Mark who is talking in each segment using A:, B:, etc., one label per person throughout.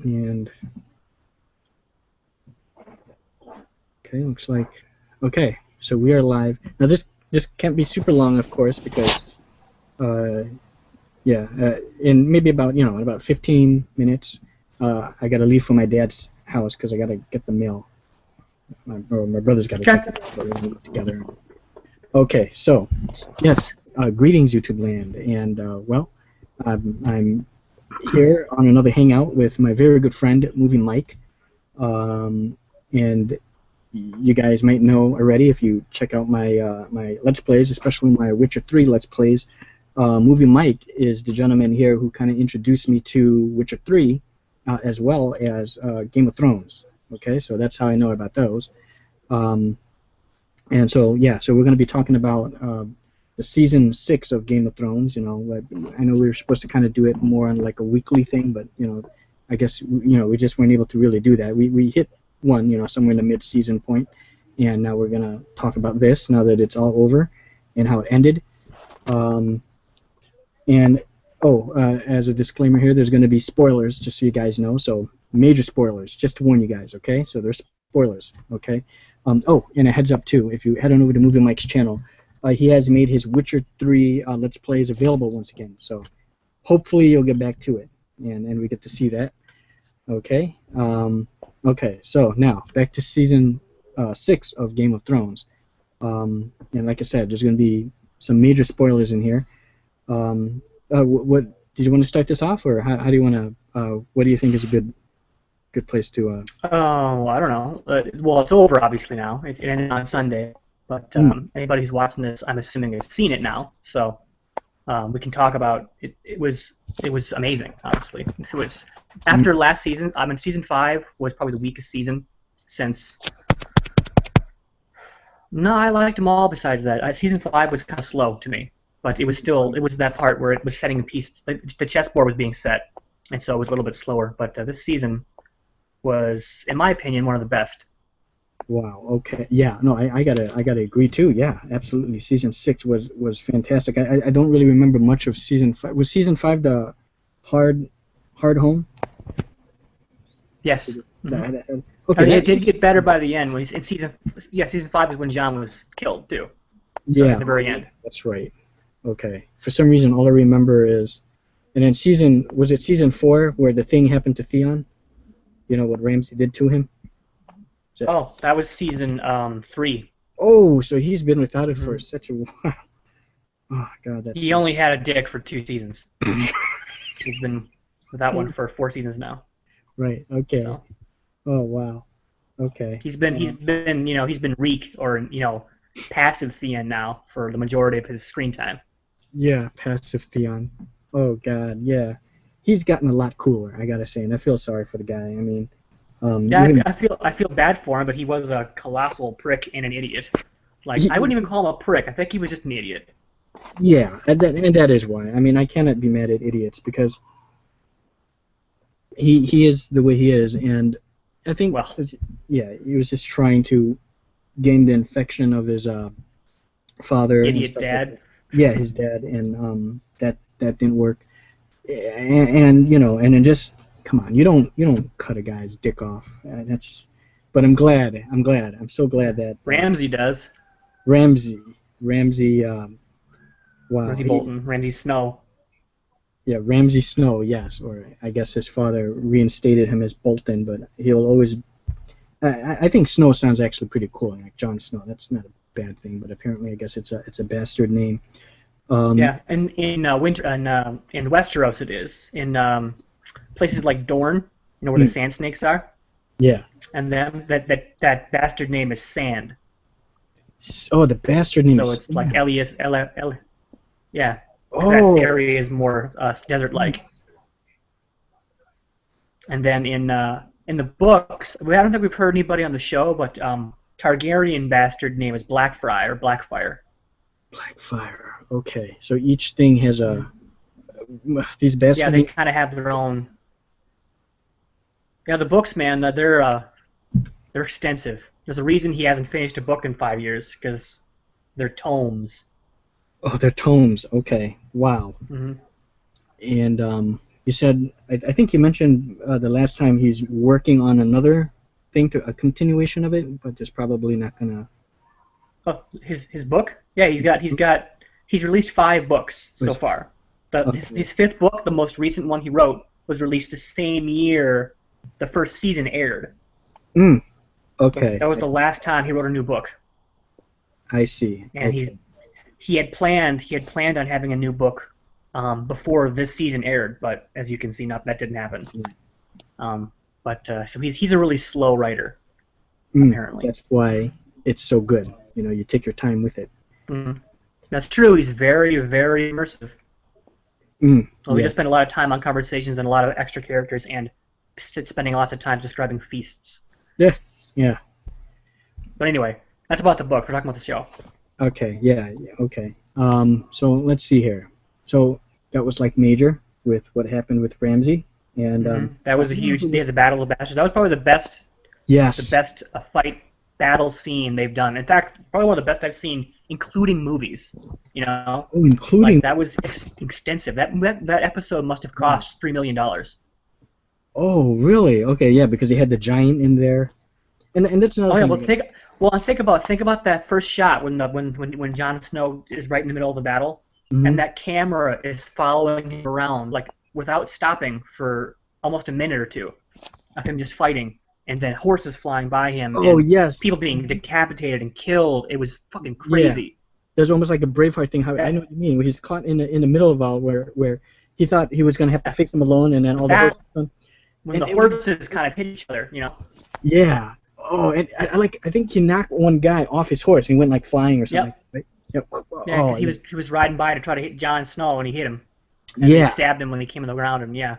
A: And okay, looks like okay. So we are live now. This can't be super long, of course, because uh, yeah, in maybe about in about 15 minutes, I got to leave for my dad's house because I got to get the mail. My brother's got to
B: Okay.
A: check it out, but we're gonna go together. Okay, so yes, greetings, YouTube land, and well, I'm here on another hangout with my very good friend, Movie Mike. And you guys might know already if you check out my Let's Plays, especially my Witcher 3 Let's Plays. Movie Mike is the gentleman here who kind of introduced me to Witcher 3 as well as Game of Thrones. Okay, so that's how I know about those. Um, and so, yeah, so we're going to be talking about the season 6 of Game of Thrones. I know we were supposed to kind of do it more on like a weekly thing, but I guess we just weren't able to really do that. We hit one, somewhere in the mid-season point, and now we're going to talk about this now that it's all over and how it ended. Um, and as a disclaimer here, there's going to be spoilers, just so you guys know. So major spoilers, just to warn you guys, okay? So there's spoilers, okay? And a heads up too, if you head on over to Movie Mike's channel, he has made his Witcher 3 Let's Plays available once again. So hopefully you'll get back to it, and we get to see that. Okay. Okay. So now back to season 6 of Game of Thrones. And like I said, there's going to be some major spoilers in here. What did you want to start this off, or how do you want to? What do you think is a good place to?
B: Oh, I don't know. Well, it's over obviously now. It ended on Sunday, but anybody who's watching this, I'm assuming, has seen it now. So we can talk about it. It was amazing, honestly. It was after last season. I mean, season 5 was probably the weakest season since. No, I liked them all. Besides that, season 5 was kind of slow to me, but it was that part where it was setting a piece. The chessboard was being set, and so it was a little bit slower. But this season was, in my opinion, one of the best.
A: Wow. Okay. Yeah. No, I gotta agree too. Yeah. Absolutely. Season 6 was fantastic. I don't really remember much of season 5. Was season 5 the hard home?
B: Yes. Mm-hmm.
A: Okay.
B: It did get better by the end. When in season 5 is when John was killed too. So
A: Yeah.
B: at the very end.
A: That's right. Okay. For some reason, all I remember is, and then was it season 4 where the thing happened to Theon? You know what Ramsay did to him?
B: Oh, that was season 3.
A: Oh, so he's been without it for such a while. Oh God, that's.
B: He only had a dick for 2 seasons. He's been without one for 4 seasons now.
A: Right. Okay.
B: So.
A: Oh wow. Okay.
B: He's been Reek or passive Theon now for the majority of his screen time.
A: Yeah, passive Theon. Oh God, yeah. He's gotten a lot cooler, I gotta say, and I feel sorry for the guy. I mean,
B: yeah, I feel bad for him, but he was a colossal prick and an idiot. Like I wouldn't even call him a prick. I think he was just an idiot.
A: Yeah, and that is why. I mean, I cannot be mad at idiots because he is the way he is, and I think he was just trying to gain the affection of his father.
B: Idiot dad.
A: Like yeah, his dad, and that didn't work. And then just come on, you don't cut a guy's dick off. But I'm so glad that
B: Ramsay does.
A: Ramsay, wow,
B: Ramsay Bolton, Ramsay Snow.
A: Yeah, Ramsay Snow, yes, or I guess his father reinstated him as Bolton, but he'll always. I think Snow sounds actually pretty cool, like Jon Snow. That's not a bad thing, but apparently I guess it's a bastard name.
B: Yeah, and in Westeros it is. In places like Dorne, where the sand snakes are.
A: Yeah.
B: And then that bastard name is Sand.
A: Oh, the bastard name.
B: So it's like Elias. Yeah.
A: Oh.
B: That area is more desert-like. And then in the books, I don't think we've heard anybody on the show, but Targaryen bastard name is Blackfyre. Blackfyre.
A: Okay, so each thing has these bastards.
B: Yeah, they kind of have their own. Yeah, the books, man, they're extensive. There's a reason he hasn't finished a book in 5 years, because they're tomes.
A: Oh, they're tomes. Okay, wow.
B: Mm-hmm.
A: And You said I think you mentioned the last time he's working on another thing, a continuation of it, but there's probably not gonna.
B: Oh, his book? Yeah, he's released 5 books so far. His fifth book, the most recent one he wrote, was released the same year the first season aired.
A: Okay.
B: That was the last time he wrote a new book.
A: I see.
B: And he had planned on having a new book before this season aired, but as you can see, that didn't happen. So he's a really slow writer, apparently.
A: That's why it's so good. You take your time with it.
B: That's true. He's very, very immersive. We just spent a lot of time on conversations and a lot of extra characters and spending lots of time describing feasts.
A: Yeah.
B: But anyway, that's about the book. We're talking about the show.
A: Okay, okay. So let's see here. So that was like major with what happened with Ramsey, and
B: that was a huge. They had the Battle of the Bastards. That was probably the best.
A: Yes.
B: The best fight battle scene they've done. In fact, probably one of the best I've seen, including movies.
A: Including
B: that was extensive. That episode must have cost $3 million.
A: Oh, really? Okay, yeah, because he had the giant in there, and that's another thing.
B: Think about that first shot when Jon Snow is right in the middle of the battle, and that camera is following him around like without stopping for almost a minute or two of him just fighting, and then horses flying by him.
A: Oh,
B: and
A: yes.
B: People being decapitated and killed. It was fucking crazy.
A: Yeah. There's almost like a Braveheart thing. I know what you mean. Where he's caught in the middle of all where he thought he was going to have to fix him alone, and then all the horses.
B: When the horses kind of hit each other,
A: Yeah. Oh, and I think he knocked one guy off his horse and he went like flying or something. Right? Yep.
B: Yeah, because he was riding by to try to hit Jon Snow and he hit him. And he stabbed him when he came around him. Yeah.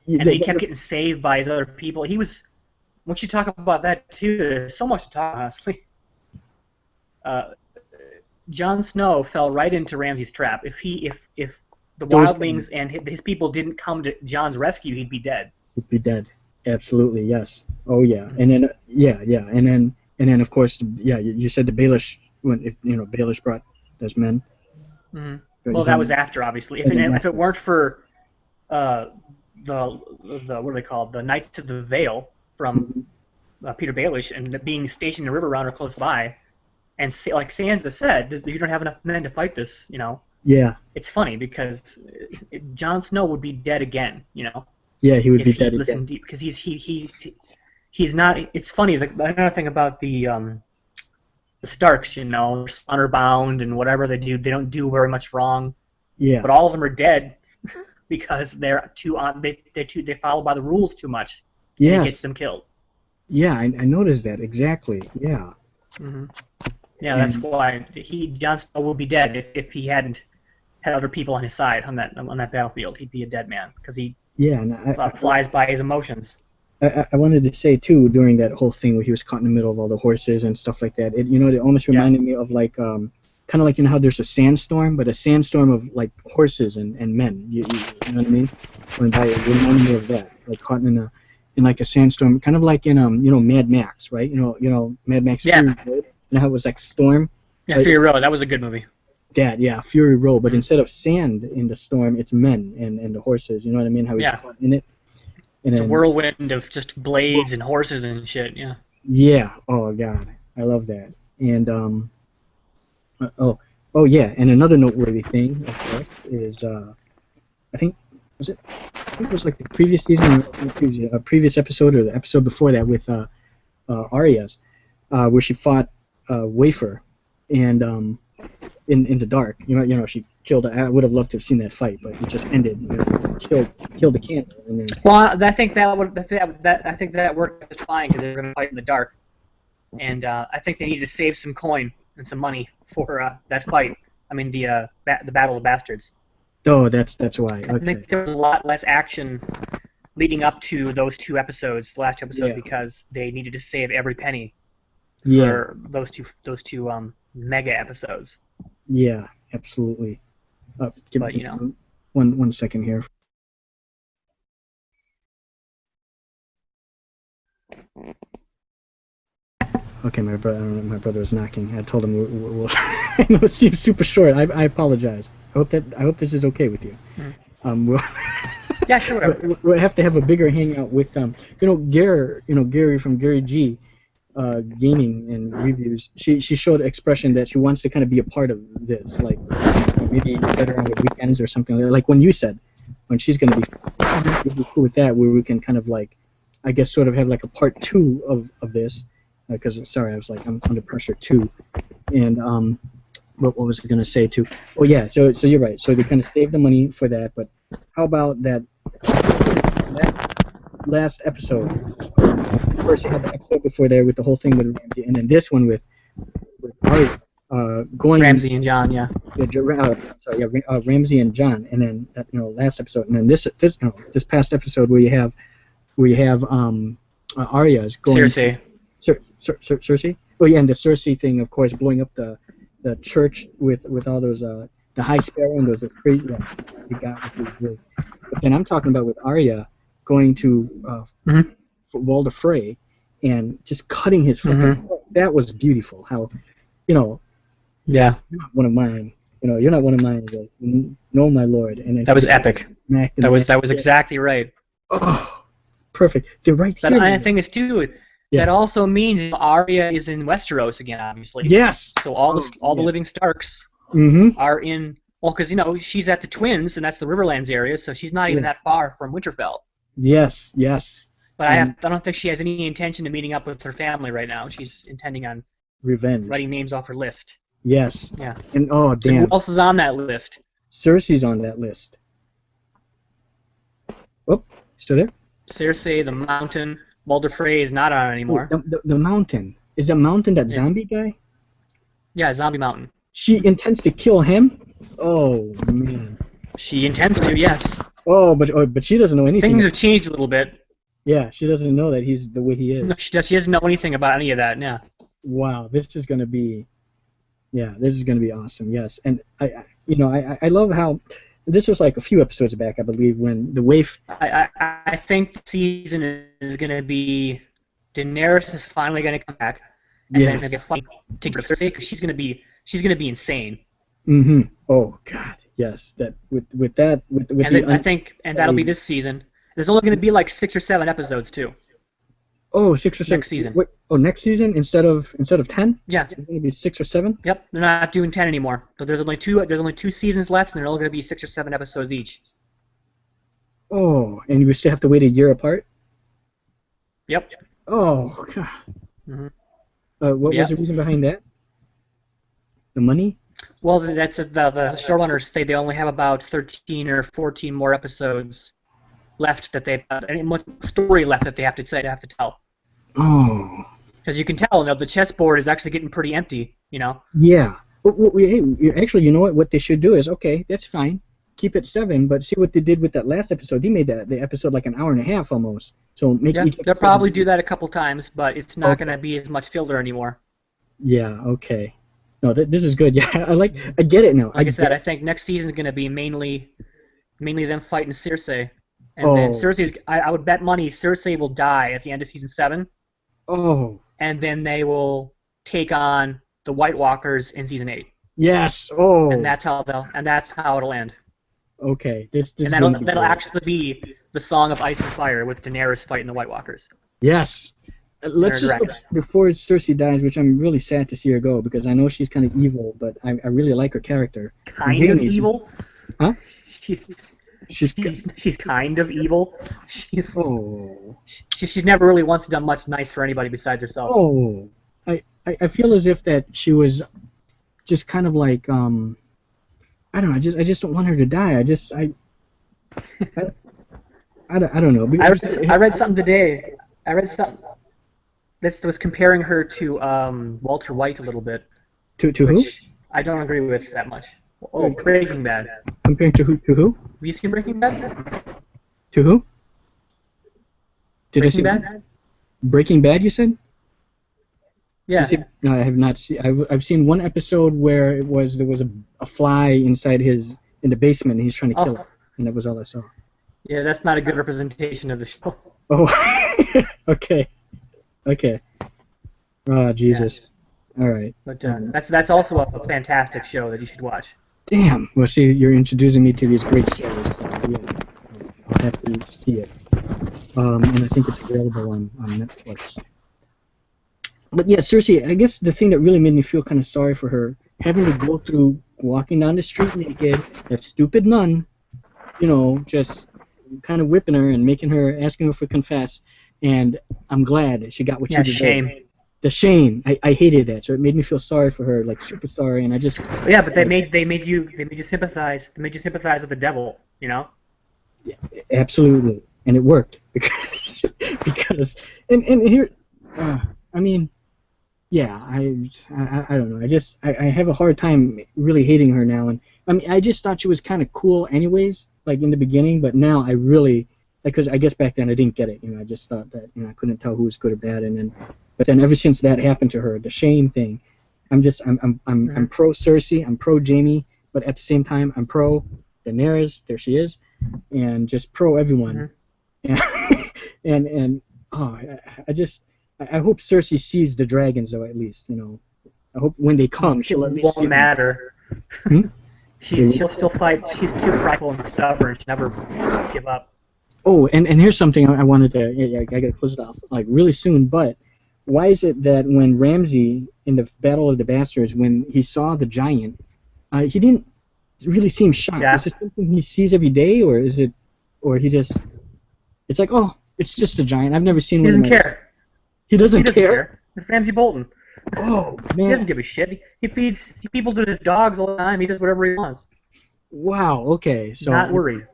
B: And he kept getting saved by his other people. He was. Once you talk about that too, there's so much to talk. Honestly. Jon Snow fell right into Ramsay's trap. If the wildlings and his people didn't come to Jon's rescue, he'd be dead.
A: He'd be dead. Absolutely, yes. Oh yeah, and then and then of course you said the Baelish Baelish brought those men.
B: Well, that was after obviously. If it weren't for the what are they called, the Knights of the Vale from Peter Baelish and being stationed in River Round or close by, and like Sansa said, you don't have enough men to fight this.
A: Yeah. It's
B: funny because Jon Snow would be dead again.
A: Yeah, he would be dead
B: again. Because he's not. It's funny. Another thing about the Starks, they're honor bound and whatever they do, they don't do very much wrong.
A: Yeah.
B: But all of them are dead because they're they follow by the rules too much.
A: Yes.
B: It gets them killed.
A: Yeah, I noticed that exactly. Yeah.
B: Yeah, that's why Jon Snow would be dead if he hadn't had other people on his side on that battlefield. He'd be a dead man because he.
A: Yeah, and
B: flies by his emotions.
A: I wanted to say too during that whole thing where he was caught in the middle of all the horses and stuff like that. It almost reminded me of like kind of like how there's a sandstorm, but a sandstorm of like horses and men. You know what I mean? It reminded me of that, like caught in like a sandstorm, kind of like in Mad Max, right? Mad Max.
B: Yeah.
A: Fury Road. How it was like storm.
B: Yeah, Fury Road. That was a good movie.
A: Fury Road, but instead of sand in the storm, it's men and the horses. You know what I mean? How he's caught in it. And
B: it's a whirlwind of just blades and horses and shit. Yeah.
A: Yeah. Oh God, I love that. And and another noteworthy thing, of course, is I think it was like the previous season, or a previous episode, or the episode before that with Arya's, where she fought Wafer, and in the dark, she killed. I would have loved to have seen that fight, but it just ended. Killed the candle. And then...
B: Well, I think that worked just fine because they were going to fight in the dark, and I think they needed to save some coin and some money for that fight. I mean the Battle of the Bastards.
A: Oh, that's why. Okay.
B: I think there was a lot less action leading up to those the last two episodes, because they needed to save every penny for those two mega episodes.
A: Yeah, absolutely. Give me one second here. Okay, my brother was knocking. I told him we'll I know it seems super short. I apologize. I hope this is okay with you.
B: Yeah, sure. Whatever.
A: We'll have to have a bigger hangout with Gary from Gary G. Gaming and reviews. She showed expression that she wants to kind of be a part of this, like maybe better on the weekends or something like when you said when she's going to be cool with that, where we can kind of like, I guess, sort of have like a part 2 of this, because sorry, I was like I'm under pressure too, and what was I going to say too? Oh yeah, so you're right. So they kind of save the money for that, but how about that last episode? First, you had the episode before there with the whole thing with Ramsey, and then this one with Art going
B: Ramsey and John, yeah.
A: Ramsey and John, and then that last episode, and then this past episode where you have Arya is going
B: Cersei.
A: Cersei. Oh yeah, and the Cersei thing, of course, blowing up the church with all those the High Sparrow and those crazy you got, which was great. But then I'm talking about with Arya going to Walder Frey and just cutting his fucking that was beautiful. How
B: yeah,
A: you're not one of mine. You're not one of mine. Like, no, my lord. And
B: that was epic. That was exactly right.
A: Oh, perfect. They're right here.
B: But I think it's too. Yeah. That also means Arya is in Westeros again, obviously.
A: Yes.
B: So all the living Starks are in. Well, because she's at the Twins, and that's the Riverlands area, so she's not even that far from Winterfell.
A: Yes.
B: But I don't think she has any intention of meeting up with her family right now. She's intending on
A: revenge,
B: writing names off her list.
A: Yes.
B: Yeah.
A: And oh damn.
B: So who else is on that list?
A: Cersei's on that list. Oh, still there?
B: Cersei, the Mountain. Walder Frey is not on anymore.
A: The Mountain. Is the Mountain that zombie guy?
B: Yeah, Zombie Mountain.
A: She intends to kill him? Oh man.
B: She intends to, yes.
A: Oh, but she doesn't know anything.
B: Things have changed a little bit.
A: Yeah, she doesn't know that he's the way he is.
B: No, she doesn't know anything about any of that. Yeah.
A: Wow, this is gonna be awesome. Yes, and I love how this was like a few episodes back, I believe, when the waif.
B: I think the season is gonna be Daenerys is finally gonna come back, and then they're gonna fight to get Cersei because she's gonna be insane.
A: Oh God, yes. That with that.
B: I think that'll be this season. There's only gonna be like 6 or 7 episodes too.
A: Oh, 6 or 7
B: next season.
A: Wait, next season instead of 10?
B: Yeah.
A: It's going to be 6 or 7?
B: Yep, they're not doing 10 anymore. So there's only two seasons left, and they're all going to be 6 or 7 episodes each.
A: Oh, and we still have to wait a year apart?
B: Yep.
A: Oh, God. What was the reason behind that? The money?
B: Well, that's the showrunners say they only have about 13 or 14 more episodes left that story left that they have to tell.
A: Oh.
B: Because you can tell, the chessboard is actually getting pretty empty,
A: Yeah. Hey, actually, you know what? What they should do is, okay, that's fine. Keep it 7, but see what they did with that last episode. They made the episode like an hour and a half almost. So make each
B: they'll probably do that a couple times, but it's not going to be as much filler anymore.
A: Yeah. Okay. No, this is good. Yeah, I get it now.
B: Like I said, I think next season is going to be mainly them fighting Cersei. And then Cersei's, I would bet money Cersei will die at the end of season 7.
A: Oh.
B: And then they will take on the White Walkers in season 8.
A: Yes. Oh.
B: And that's how it'll end.
A: Okay. This
B: and that'll actually be the Song of Ice and Fire with Daenerys fighting the White Walkers.
A: Yes. Let's just look before Cersei dies, which I'm really sad to see her go because I know she's kind of evil, but I really like her character.
B: Kind of evil?
A: Huh?
B: She's kind of evil. She's never really once done much nice for anybody besides herself.
A: Oh, I feel as if that she was just kind of like I don't know. I just don't want her to die. I don't know.
B: I read something today. That was comparing her to Walter White a little bit.
A: To who?
B: I don't agree with that much. Oh, Breaking Bad.
A: Comparing to who?
B: Have you seen Breaking Bad?
A: To who?
B: Breaking Bad?
A: Breaking Bad, you said?
B: Yeah.
A: No, I have not seen. I've seen one episode where there was a fly inside in the basement, and he's trying to kill it, and that was all I saw.
B: Yeah, that's not a good representation of the show.
A: Oh, okay. Oh, Jesus. Yeah. All right.
B: But that's also a fantastic show that you should watch.
A: Damn. Well, see, you're introducing me to these great shows. Yeah. have to see it. And I think it's available on Netflix. But yeah, Cersei, I guess the thing that really made me feel kind of sorry for her, having to go through walking down the street naked, that stupid nun, just kind of whipping her and making her, asking her for confess, and I'm glad that she got what she deserved.
B: Shame.
A: The shame, I hated that, so it made me feel sorry for her, like super sorry, and I just.
B: Yeah, but they made you sympathize. They made you sympathize with the devil, Yeah,
A: absolutely, and it worked because and here, I mean. Yeah, I don't know. I have a hard time really hating her now, and I mean I just thought she was kind of cool anyways, like in the beginning, but now I really because I guess back then I didn't get it. I just thought that I couldn't tell who was good or bad, but then ever since that happened to her, the shame thing, I'm pro Cersei, I'm pro Jaime, but at the same time I'm pro Daenerys, there she is, and just pro everyone, and I hope Cersei sees the dragons, though, at least, I hope when they come, she'll at least see them.
B: Won't matter. She'll still fight. She's too prideful and stubborn. She'll never give up.
A: Oh, and here's something I wanted to... I got to close it off, like, really soon, but why is it that when Ramsay, in the Battle of the Bastards, when he saw the giant, he didn't really seem shocked? Yeah. Is this something he sees every day, or is it... Or he just... It's like, oh, it's just a giant. I've never seen one.
B: He doesn't care.
A: He doesn't care?
B: It's Ramsay Bolton.
A: Oh, man.
B: He doesn't give a shit. He feeds people to his dogs all the time. He does whatever he wants.
A: Wow, okay. So
B: not worried.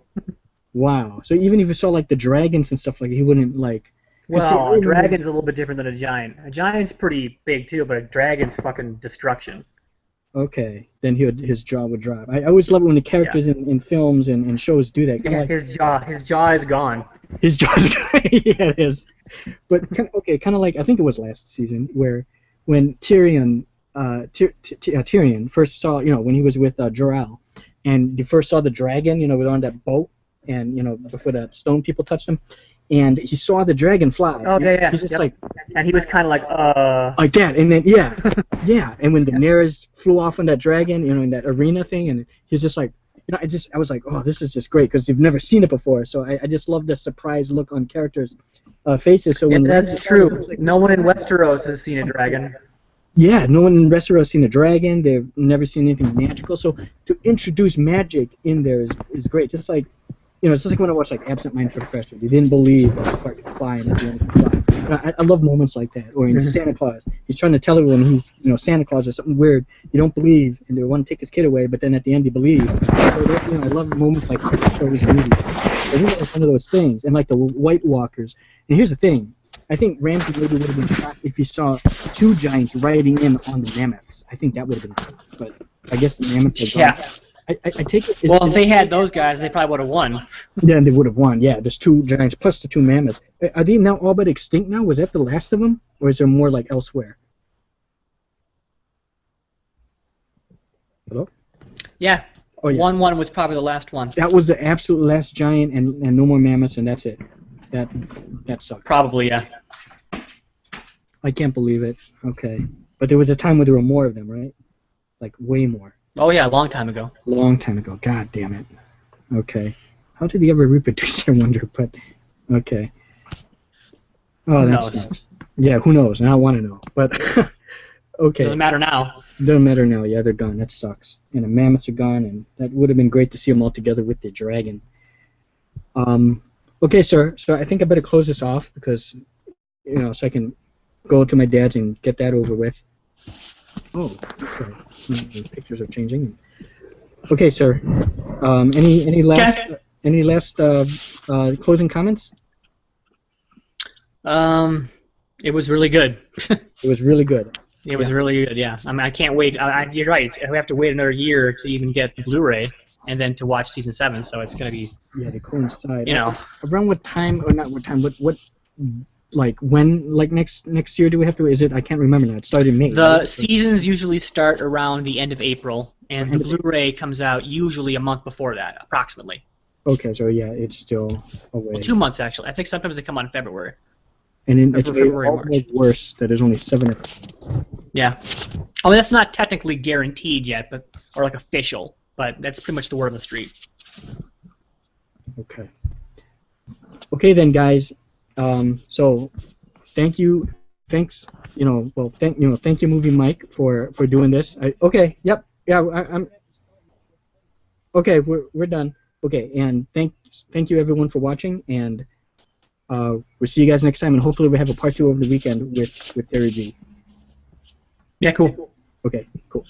A: Wow. So even if you saw, like, the dragons and stuff, like, he wouldn't, like...
B: Well, a dragon's a little bit different than a giant. A giant's pretty big, too, but a dragon's fucking destruction.
A: Okay. Then his jaw would drop. I always love it when the characters in films and shows do that.
B: Yeah, like, his jaw is gone.
A: His jaw is gone. Yeah, it is. But kind of like I think it was last season where when Tyrion first saw when he was with Jor-El and he first saw the dragon on that boat and before the stone people touched him and he saw the dragon fly.
B: Oh yeah.
A: He's just like
B: and he was kind of like
A: that and then yeah and when Daenerys flew off on that dragon in that arena thing and he's just like. I was like, oh, this is just great because you've never seen it before. So I just love the surprised look on characters' faces. So when
B: that's true. Like, no one in Westeros has seen a dragon.
A: Yeah, no one in Westeros has seen a dragon. They've never seen anything magical. So to introduce magic in there is great. Just like, it's just like when I watched like Absent Minded Professor. They didn't believe that the part could fly and at the end could fly. I love moments like that. Or in Santa Claus, he's trying to tell everyone he's Santa Claus is something weird. You don't believe, and they want to take his kid away, but then at the end they believe. So I love moments like that in shows and movies. I think it's one of those things. And like the White Walkers. And here's the thing. I think Ramsay maybe would have been shocked if he saw two giants riding in on the mammoths. I think that would have been good. But I guess the mammoths are gone. Yeah. I take it.
B: Well, if they had those guys, they probably would have won.
A: Yeah, they would have won. Yeah, there's two giants plus the two mammoths. Are they now all but extinct now? Was that the last of them, or is there more like elsewhere? Hello?
B: Yeah. Oh, yeah. 1-1 was probably the last one.
A: That was the absolute last giant, and no more mammoths, and that's it. That sucks.
B: Probably, yeah.
A: I can't believe it. Okay, but there was a time where there were more of them, right? Like way more.
B: Oh yeah, a long time ago.
A: Long time ago. God damn it. Okay. How did he ever reproduce? I wonder. But okay. Oh, that's nice. Yeah, who knows? I don't want to know. But okay.
B: Doesn't matter now.
A: Doesn't matter now. Yeah, they're gone. That sucks. And the mammoths are gone, and that would have been great to see them all together with the dragon. Okay, sir. So I think I better close this off because, so I can go to my dad's and get that over with. Oh, okay. The pictures are changing. Okay, sir. Any last closing comments?
B: It was really good.
A: It was really good.
B: It was really good. Yeah. I mean, I can't wait. You're right. We have to wait another year to even get the Blu-ray, and then to watch season 7. So it's gonna be.
A: Yeah, they coincide. Around what time or not what time? What like when? Like next year? Do we have to? Is it? I can't remember now. It started in May.
B: The seasons usually start around the end of April, and the Blu-ray comes out usually a month before that, approximately.
A: Okay, so yeah, it's still away.
B: Well, 2 months actually. I think sometimes they come out in February.
A: And it's almost worse that there's only 7 of them.
B: Yeah. I mean, that's not technically guaranteed yet, or like official, but that's pretty much the word on the street.
A: Okay. Okay then, guys. So thanks. Thank you, Movie Mike, for doing this. Okay. Yep. Yeah. I'm okay. We're done. Okay. And thank you everyone for watching, and we'll see you guys next time. And hopefully we have a part 2 over the weekend with Terry G.
B: Yeah, cool.
A: Okay. Cool.